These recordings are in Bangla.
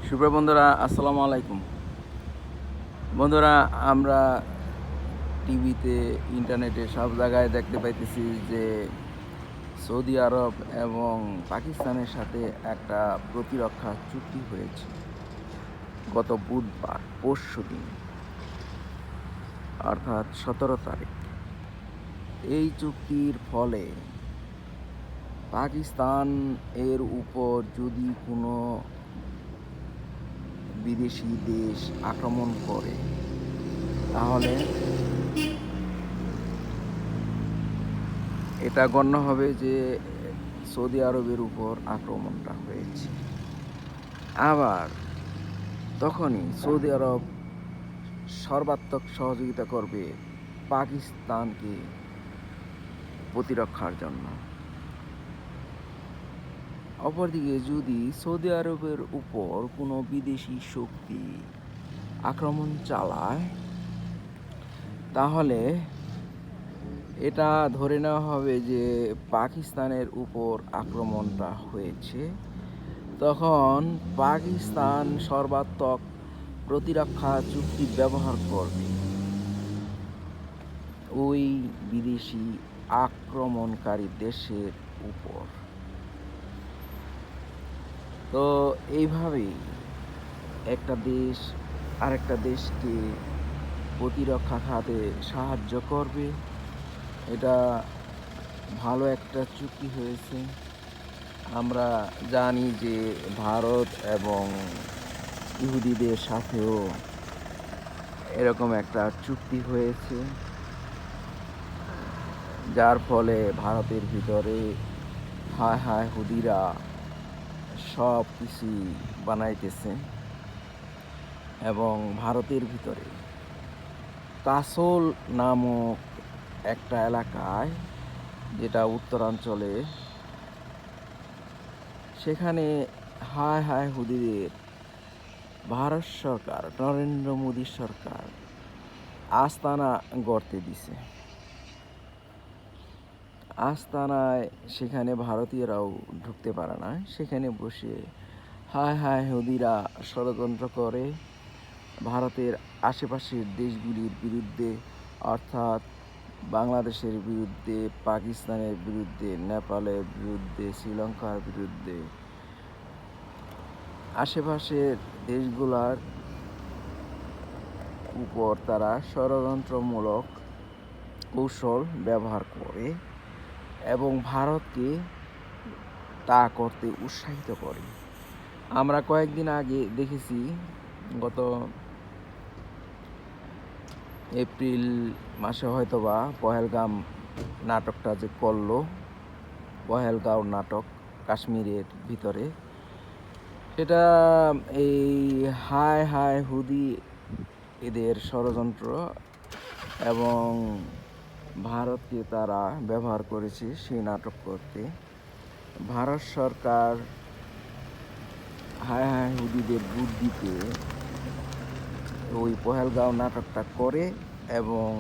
সুপ্রিয় বন্ধুরা, আসসালামু আলাইকুম। বন্ধুরা, আমরা টিভিতে, ইন্টারনেটে সব জায়গায় দেখতে পাইতেছি যে সৌদি আরব এবং পাকিস্তানের সাথে একটা প্রতিরক্ষা চুক্তি হয়েছে গত বুধবার, পরশুদিন, অর্থাৎ 17 তারিখ। এই চুক্তির ফলে পাকিস্তান এর উপর যদি কোনো বিদেশি দেশ আক্রমণ করে, তাহলে এটা গণ্য হবে যে সৌদি আরবের উপর আক্রমণটা হয়েছে। আবার তখনই সৌদি আরব সর্বাত্মক সহযোগিতা করবে পাকিস্তানকে প্রতিরক্ষার জন্য। অপরদিকে যদি সৌদি আরবের উপর কোনো বিদেশি শক্তি আক্রমণ চালায়, তাহলে এটা ধরে নেওয়া হবে যে পাকিস্তানের উপর আক্রমণটা হয়েছে। তখন পাকিস্তান সর্বাত্মক প্রতিরক্ষা চুক্তি ব্যবহার করবে ওই বিদেশি আক্রমণকারী দেশের উপর। তো এইভাবেই একটা দেশ আরেকটা দেশকে প্রতিরক্ষা খাতে সাহায্য করবে। এটা ভালো একটা চুক্তি হয়েছে। আমরা জানি যে ভারত এবং ইহুদিদের সাথেও এরকম একটা চুক্তি হয়েছে, যার ফলে ভারতের ভিতরে হায় হায় হুদিরা সব কিছুই বানাইতেছে। এবং ভারতের ভিতরে কাসল নামক একটা এলাকায়, যেটা উত্তরাঞ্চলে, সেখানে হায় হায় হুদিদের ভারত সরকার, নরেন্দ্র মোদী সরকার আস্তানা গড়তে দিছে। আস্তানায় সেখানে ভারতীয়রাও ঢুকতে পারে না। সেখানে বসে হায় হায় হুদিরা ষড়যন্ত্র করে ভারতের আশেপাশের দেশগুলির বিরুদ্ধে, অর্থাৎ বাংলাদেশের বিরুদ্ধে, পাকিস্তানের বিরুদ্ধে, নেপালের বিরুদ্ধে, শ্রীলঙ্কার বিরুদ্ধে, আশেপাশের দেশগুলোর উপর তারা ষড়যন্ত্রমূলক কৌশল ব্যবহার করে এবং ভারতকে তা করতে উৎসাহিত করে। আমরা কয়েকদিন আগে দেখেছি, গত এপ্রিল মাসে হয়তোবা পহেলগাম নাটকটা যে করলো, পহেলগাঁও নাটক কাশ্মীরের ভিতরে, সেটা এই হায় হায় হুদি এদের ষড়যন্ত্র এবং ভারতকে তারা ব্যবহার করেছে সেই নাটক করতে। ভারত সরকার হায় হায় হুদিদের বুদ্ধিতে ওই পহেলগাঁও নাটকটা করে এবং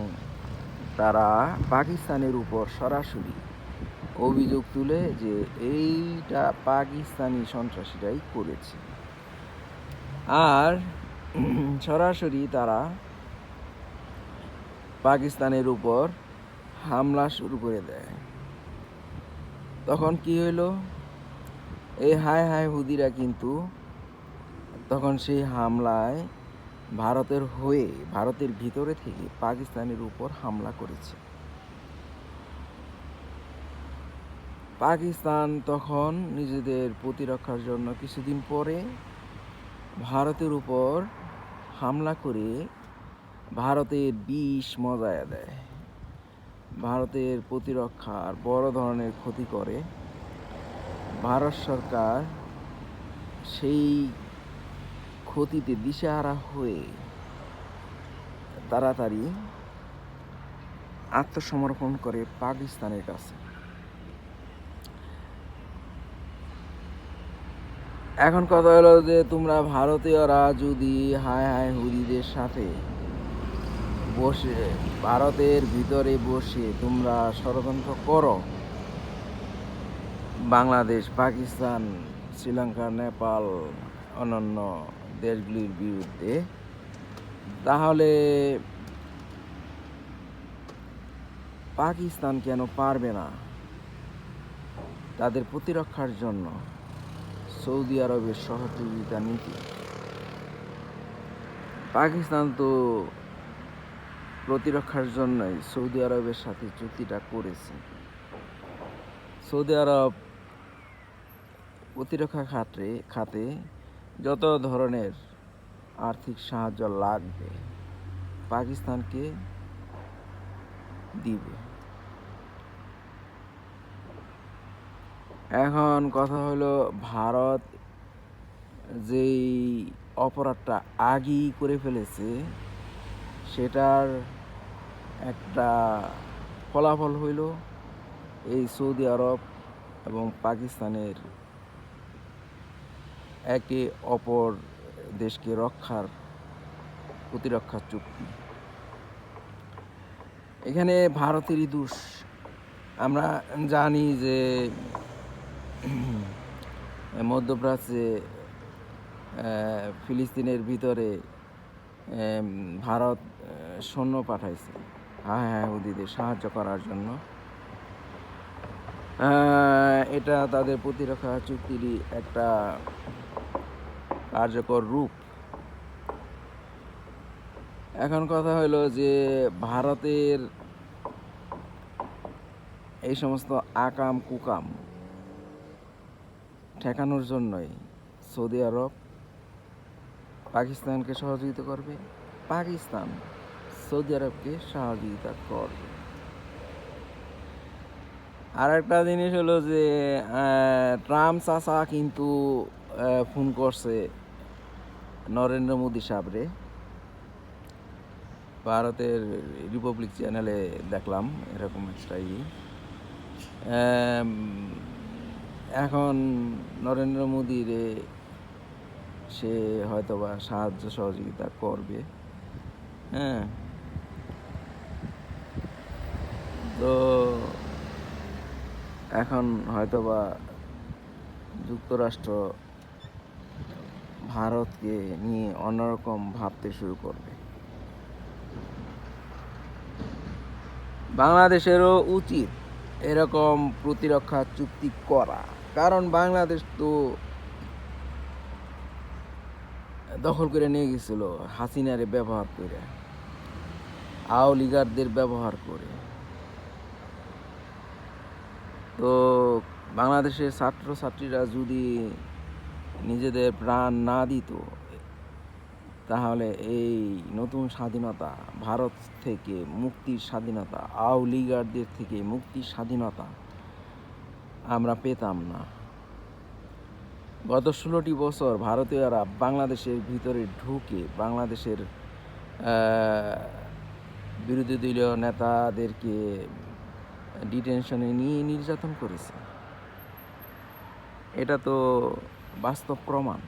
তারা পাকিস্তানের উপর সরাসরি অভিযোগ তুলে যে এইটা পাকিস্তানি সন্ত্রাসীরাই করেছে। আর সরাসরি তারা পাকিস্তানের উপর হামলা শুরু করে দেয়। তখন কি হইল? এই হায় হায় হুদিরা কিন্তু তখন সেই হামলায় ভারতের হয়ে, ভারতের ভিতরে থেকে পাকিস্তানের উপর হামলা করেছে। পাকিস্তান তখন নিজেদের প্রতিরক্ষার জন্য কিছুদিন পরে ভারতের উপর হামলা করে ভারতের বিষ মজায়া দেয়, ভারতের প্রতিরক্ষার বড় ধরনের ক্ষতি করে। ভারত সরকার সেই ক্ষতিতে দিশেহারা হয়ে তাড়াতাড়ি আত্মসমর্পণ করে পাকিস্তানের কাছে। এখন কথা হলো যে তোমরা ভারতীয়রা যদি হায় হায় হুদিদের সাথে বসে, ভারতের ভিতরে বসে তোমরা ষড়যন্ত্র করো, বাংলাদেশ, পাকিস্তান, শ্রীলঙ্কা, নেপাল অন্যান্য দেশগুলির বিরুদ্ধে, তাহলে পাকিস্তান কেন পারবে না তাদের প্রতিরক্ষার জন্য সৌদি আরবের সহযোগিতা নিতে? পাকিস্তান তো প্রতিরক্ষার জন্যই সৌদি আরবের সাথে চুক্তিটা করেছে। সৌদি আরব প্রতিরক্ষা খাতে যত ধরনের আর্থিক সাহায্য লাগবে পাকিস্তানকে দিবে। এখন কথা হলো, ভারত যেই অপরাধটা আগেই করে ফেলেছে সেটার একটা ফলাফল হইল এই সৌদি আরব এবং পাকিস্তানের একে অপর দেশকে প্রতিরক্ষা চুক্তি। এখানে ভারতেরই দোষ। আমরা জানি যে মধ্যপ্রাচ্যে ফিলিস্তিনের ভিতরে ভারত সৈন্য পাঠাইছে হুদিদের সাহায্য করার জন্য। এটা তাদের প্রতিরক্ষা চুক্তিরই একটা কার্যকর রূপ। এখন কথা হলো যে ভারতের এই সমস্ত আকাম কুকাম ঠেকানোর জন্যই সৌদি আরব পাকিস্তানকে সহযোগিতা করবে, পাকিস্তান সৌদি আরবকে সহযোগিতা করবে। আর একটা জিনিস হলো যে ট্রাম্প চাচা কিন্তু ফোন করছে নরেন্দ্র মোদী সাহেবরে। ভারতের রিপাবলিক চ্যানেলে দেখলাম এরকম একটা এখন নরেন্দ্র মোদীরে সে হয়তোবা সাহায্য সহযোগিতা করবে। তো এখন হয়তোবা যুক্তরাষ্ট্র ভারতকে নিয়ে অন্যরকম ভাবতে শুরু করবে। বাংলাদেশেরও উচিত এরকম প্রতিরক্ষা চুক্তি করা, কারণ বাংলাদেশ তো দখল করে নিয়ে গেছিল হাসিনারে ব্যবহার করে, আওয়ামী লীগারদের ব্যবহার করে। তো বাংলাদেশের ছাত্রছাত্রীরা যদি নিজেদের প্রাণ না দিত তাহলে এই নতুন স্বাধীনতা, ভারত থেকে মুক্তির স্বাধীনতা, আওয়ামী লীগারদের থেকে মুক্তির স্বাধীনতা আমরা পেতাম না। গত 16টি বছর ভারতীয়রা বাংলাদেশের ভিতরে ঢুকে বাংলাদেশের বিরোধী দলীয় নেতাদেরকে ডিটেনশনে নিয়ে নির্যাতন করেছে। এটা তো বাস্তব প্রমাণ।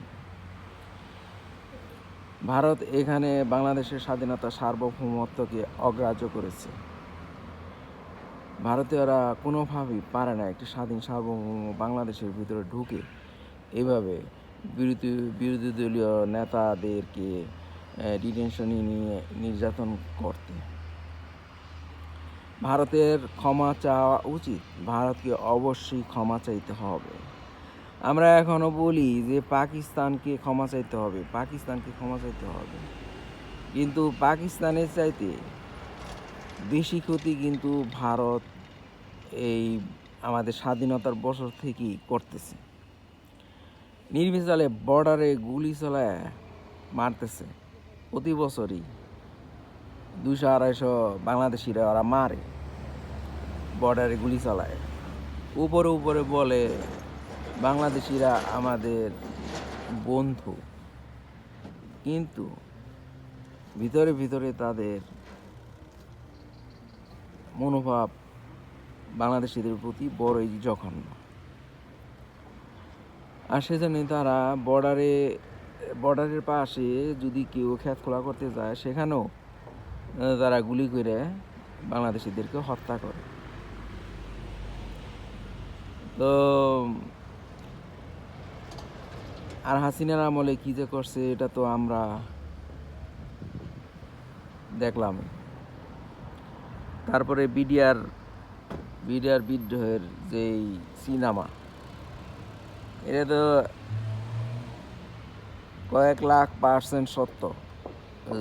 ভারত এখানে বাংলাদেশের স্বাধীনতা সার্বভৌমত্বকে অগ্রাহ্য করেছে। ভারতীয়রা কোনোভাবেই পারে না একটি স্বাধীন সার্বভৌম বাংলাদেশের ভিতরে ঢুকে এভাবে বিরোধী দলীয় নেতাদেরকে ডিটেনশনে নিয়ে নির্যাতন করতে। ভারতের ক্ষমা চাওয়া উচিত, ভারতকে অবশ্যই ক্ষমা চাইতে হবে। আমরা এখনও বলি যে পাকিস্তানকে ক্ষমা চাইতে হবে, কিন্তু পাকিস্তানের চাইতে বেশি ক্ষতি কিন্তু ভারত এই আমাদের স্বাধীনতার বছর থেকেই করতেছে। নির্বিচারে বর্ডারে গুলি চালায় মারতেছে। প্রতি বছরই 200-250 বাংলাদেশিরা ওরা মারে, বর্ডারে গুলি চালায়। উপরে বলে বাংলাদেশিরা আমাদের বন্ধু, কিন্তু ভিতরে তাদের মনোভাব বাংলাদেশিদের প্রতি বড়ই জঘন্য। আর সেজন্যই তারা বর্ডারের পাশে যদি কেউ ক্ষেত খোলা করতে যায় সেখানেও তারা গুলি করে বাংলাদেশিদেরকে হত্যা করে। তো আর হাসিনার আমলে কী যে করছে এটা তো আমরা দেখলাম। তারপরে বিডিআর বিদ্রোহের যেই সিনেমা, এটা তো কয়েক লাখ % সত্য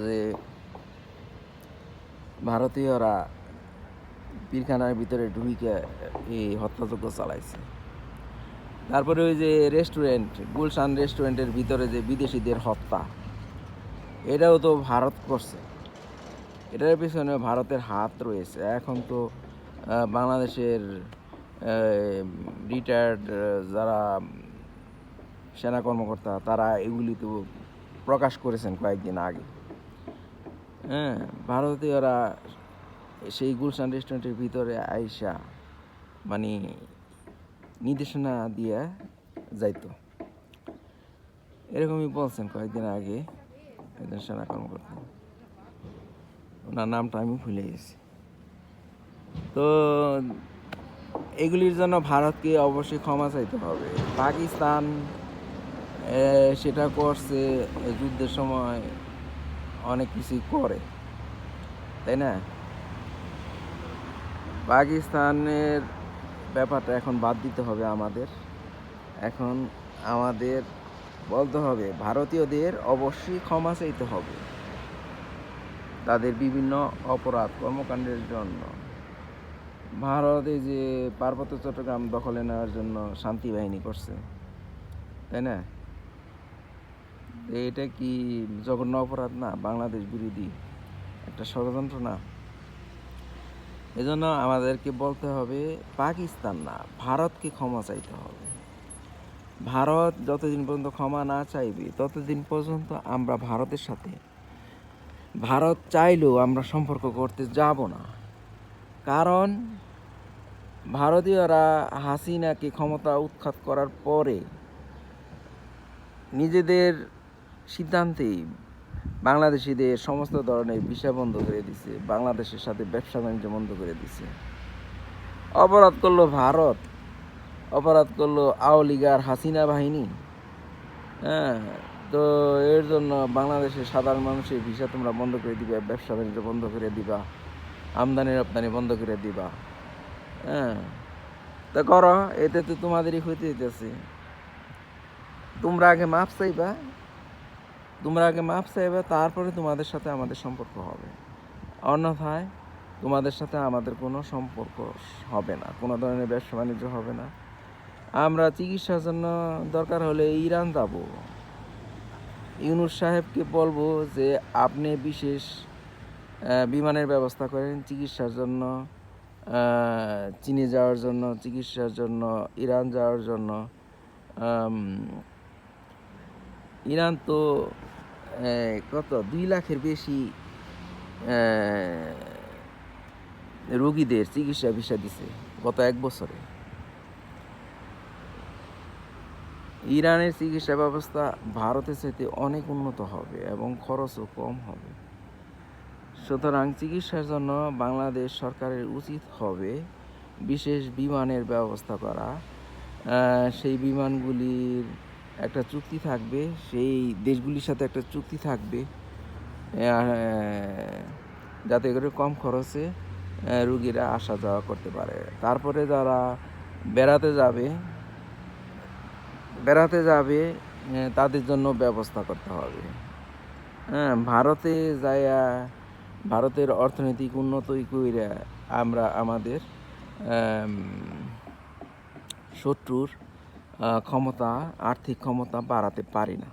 যে ভারতীয়রা পিলখানার ভিতরে ঢুকে এই হত্যাযজ্ঞ চালাইছে। তারপরে ওই যে রেস্টুরেন্ট, গুলশান রেস্টুরেন্টের ভিতরে যে বিদেশিদের হত্যা, এটাও তো ভারত করছে। এটার পিছনে ভারতের হাত রয়েছে। এখন তো বাংলাদেশের রিটায়ার্ড যারা সেনা কর্মকর্তা, তারা এগুলি তো প্রকাশ করেছেন কয়েকদিন আগে। হ্যাঁ, ভারতীয়রা সেই গুলশান রেস্টুরেন্টের ভিতরে আইসা মানে নির্দেশনা দিয়ে যাইতো, এরকমই বলছেন কয়েকদিন আগে একজন সেনা কর্মকর্তা। ওনার নামটা আমি ভুলে গেছি। তো এগুলির জন্য ভারতকে অবশ্যই ক্ষমা চাইতে হবে। পাকিস্তান সেটা করছে, যুদ্ধের সময় অনেক কিছুই করে, তাই না? পাকিস্তানের ব্যাপারটা এখন বাদ দিতে হবে আমাদের। এখন আমাদের বলতে হবে ভারতীয়দের অবশ্যই ক্ষমা চাইতে হবে তাদের বিভিন্ন অপরাধ কর্মকাণ্ডের জন্য। ভারতে যে পার্বত্য চট্টগ্রাম দখলে নেওয়ার জন্য শান্তি বাহিনী করছে, তাই না? এটা কি জঘন্য অপরাধ না? বাংলাদেশ বিরোধী একটা ষড়যন্ত্র না? এজন্য আমাদেরকে বলতে হবে পাকিস্তান না, ভারতকে ক্ষমা চাইতে হবে। ভারত যতদিন পর্যন্ত ক্ষমা না চাইবে ততদিন পর্যন্ত আমরা ভারতের সাথে, ভারত চাইলেও আমরা সম্পর্ক করতে যাব না। কারণ ভারতীয়রা হাসিনাকে ক্ষমতা উৎখাত করার পরে নিজেদের সিদ্ধান্তেই বাংলাদেশিদের সমস্ত ধরনের ভিসা বন্ধ করে দিছে, বাংলাদেশের সাথে ব্যবসা বাণিজ্য বন্ধ করে দিছে। অপরাধ করলো ভারত, অপরাধ করলো আওয়ামী লীগ আর হাসিনা বাহিনী। হ্যাঁ, তো এর জন্য বাংলাদেশের সাধারণ মানুষের ভিসা তোমরা বন্ধ করে দিবা, ব্যবসা বাণিজ্য বন্ধ করে দিবা, আমদানি রপ্তানি বন্ধ করে দিবা। হ্যাঁ, তা করো, এতে তো তোমাদেরই ক্ষতি হইতেছে। তোমরা আগে মাপ চাইবা, তারপরে তোমাদের সাথে আমাদের সম্পর্ক হবে। অন্যথায় তোমাদের সাথে আমাদের কোনো সম্পর্ক হবে না, কোনো ধরনের ব্যবসা বাণিজ্য হবে না। আমরা চিকিৎসার জন্য দরকার হলে ইরান যাব। ইউনূস সাহেবকে বলবো যে আপনি বিশেষ বিমানের ব্যবস্থা করেন চিকিৎসার জন্য, চীনে যাওয়ার জন্য, চিকিৎসার জন্য, ইরান যাওয়ার জন্য। ইরান তো কত 2 লাখের বেশি রোগীদের চিকিৎসা ভিসা দিছে গত 1 বছরে। ইরানের চিকিৎসা ব্যবস্থা ভারতের চাইতে অনেক উন্নত হবে এবং খরচও কম হবে। সুতরাং চিকিৎসার জন্য বাংলাদেশ সরকারের উচিত হবে বিশেষ বিমানের ব্যবস্থা করা। সেই বিমানগুলির একটা চুক্তি থাকবে, সেই দেশগুলির সাথে একটা চুক্তি থাকবে, যাতে করে কম খরচে রুগীরা আসা যাওয়া করতে পারে। তারপরে যারা বেড়াতে যাবে তাদের জন্য ব্যবস্থা করতে হবে। হ্যাঁ, ভারতে যাইয়া ভারতের অর্থনৈতিক উন্নতি কইরা আমরা আমাদের শত্রুর আর্থিক ক্ষমতা বাড়াতে পারি না।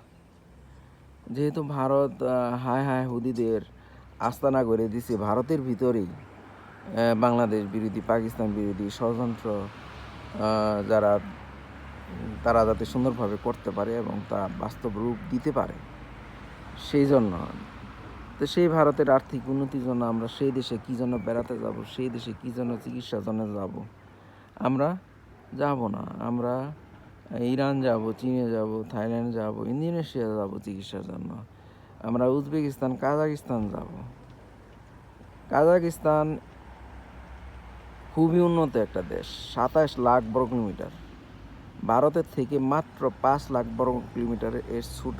যেহেতু ভারত হায় হুদিদের আস্তানা করে দিছে ভারতের ভিতরেই, বাংলাদেশ বিরোধী, পাকিস্তান বিরোধী ষড়যন্ত্র তারা যাতে সুন্দরভাবে করতে পারে এবং তা বাস্তব রূপ দিতে পারে, সেই জন্য তো সেই ভারতের আর্থিক উন্নতির জন্য আমরা সেই দেশে কী জন্য বেড়াতে যাব, সেই দেশে কী জন্য চিকিৎসার জন্য যাব? আমরা যাব না। আমরা ইরান যাব, চীনে যাব, থাইল্যান্ড যাব, ইন্দোনেশিয়া যাব চিকিৎসার জন্য। আমরা উজবেকিস্তান, কাজাকিস্তান যাব। কাজাকিস্তান খুবই উন্নত একটা দেশ, 27 লাখ বর্গকিলোমিটার। ভারতের থেকে মাত্র 5 লাখ বর্গ কিলোমিটারের এর ছোট।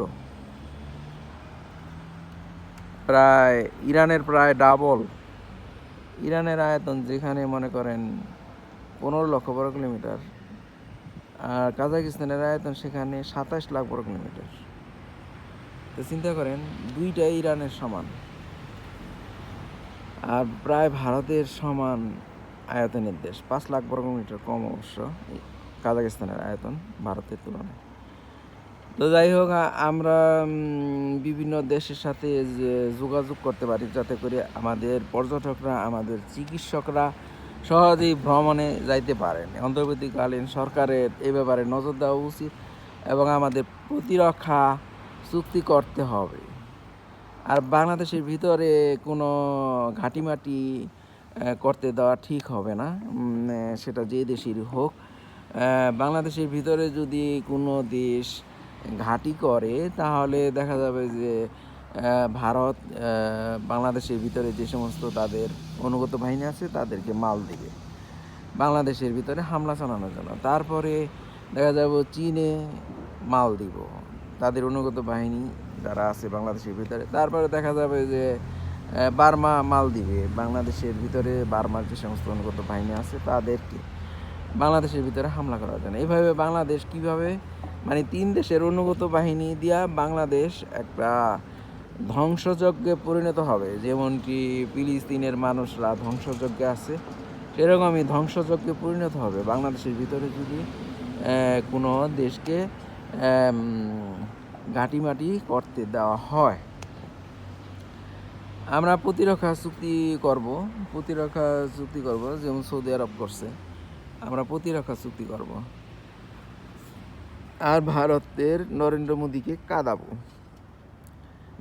প্রায় ইরানের প্রায় ডাবল। ইরানের আয়তন যেখানে মনে করেন 15 লক্ষ বর্গ কিলোমিটার, আর কাজাকিস্তানের আয়তন সেখানে 27 লাখ বর্গ কিলোমিটার। তো চিন্তা করেন, দুইটাই ইরানের সমান, আর প্রায় ভারতের সমান আয়তনের দেশ। 5 লাখ বর্গ কিলোমিটার কম অবশ্য কাজাকিস্তানের আয়তন ভারতের তুলনায়। তো যাই হোক, আমরা বিভিন্ন দেশের সাথে যে যোগাযোগ করতে পারি, যাতে করে আমাদের পর্যটকরা, আমাদের চিকিৎসকরা সহজেই ভ্রমণে যাইতে পারেন। অন্তর্বর্তীকালীন সরকারের এ ব্যাপারে নজর দেওয়া উচিত এবং আমাদের প্রতিরক্ষা চুক্তি করতে হবে। আর বাংলাদেশের ভিতরে কোনো ঘাঁটিমাটি করতে দেওয়া ঠিক হবে না, সেটা যে দেশেরই হোক। বাংলাদেশের ভিতরে যদি কোনো দেশ ঘাঁটি করে, তাহলে দেখা যাবে যে ভারত বাংলাদেশের ভিতরে যে সমস্ত তাদের অনুগত বাহিনী আছে তাদেরকে মাল দেবে বাংলাদেশের ভিতরে হামলা চালানোর জন্য। তারপরে দেখা যাবে চীনে মাল দিব তাদের অনুগত বাহিনী যারা আছে বাংলাদেশের ভিতরে। তারপরে দেখা যাবে যে বার্মা মাল দিবে বাংলাদেশের ভিতরে, বার্মার যে সমস্ত অনুগত বাহিনী আছে তাদেরকে বাংলাদেশের ভিতরে হামলা করার জন্য। এইভাবে বাংলাদেশ কিভাবে, মানে 3 দেশের অনুগত বাহিনী দিয়া বাংলাদেশ একটা ধ্বংসযজ্ঞে পরিণত হবে। যেমনটি ফিলিস্তিনের মানুষরা ধ্বংসযজ্ঞে আছে, সেরকমই ধ্বংসযজ্ঞে পরিণত হবে বাংলাদেশের ভিতরে যদি কোনো দেশকে ঘাঁটিমাটি করতে দেওয়া হয়। আমরা প্রতিরক্ষা চুক্তি করব, যেমন সৌদি আরব করছে। আমরা প্রতিরক্ষা চুক্তি করব, আর ভারতের নরেন্দ্র মোদীকে কাঁদাবো,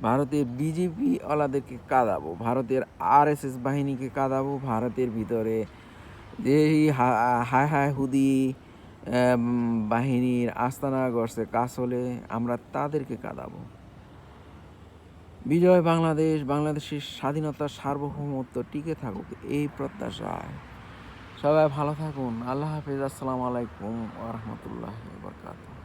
ভারতের বিজেপি ওয়ালাদেরকে কাঁদাবো, ভারতের RSS বাহিনীকে কাঁদাবো, ভারতের ভিতরে যে হায় হায় হুদি বাহিনীর আস্তানা গড়ছে কাসলে, আমরা তাদেরকে কাঁদাবো। বিজয় বাংলাদেশ, বাংলাদেশের স্বাধীনতা সার্বভৌমত্ব টিকে থাকুক, এই প্রত্যাশায় সবাই ভালো থাকুন। আল্লাহ হাফেজ। আসসালামু আলাইকুম ওয়া রাহমাতুল্লাহি ওয়া বারাকাতুহু।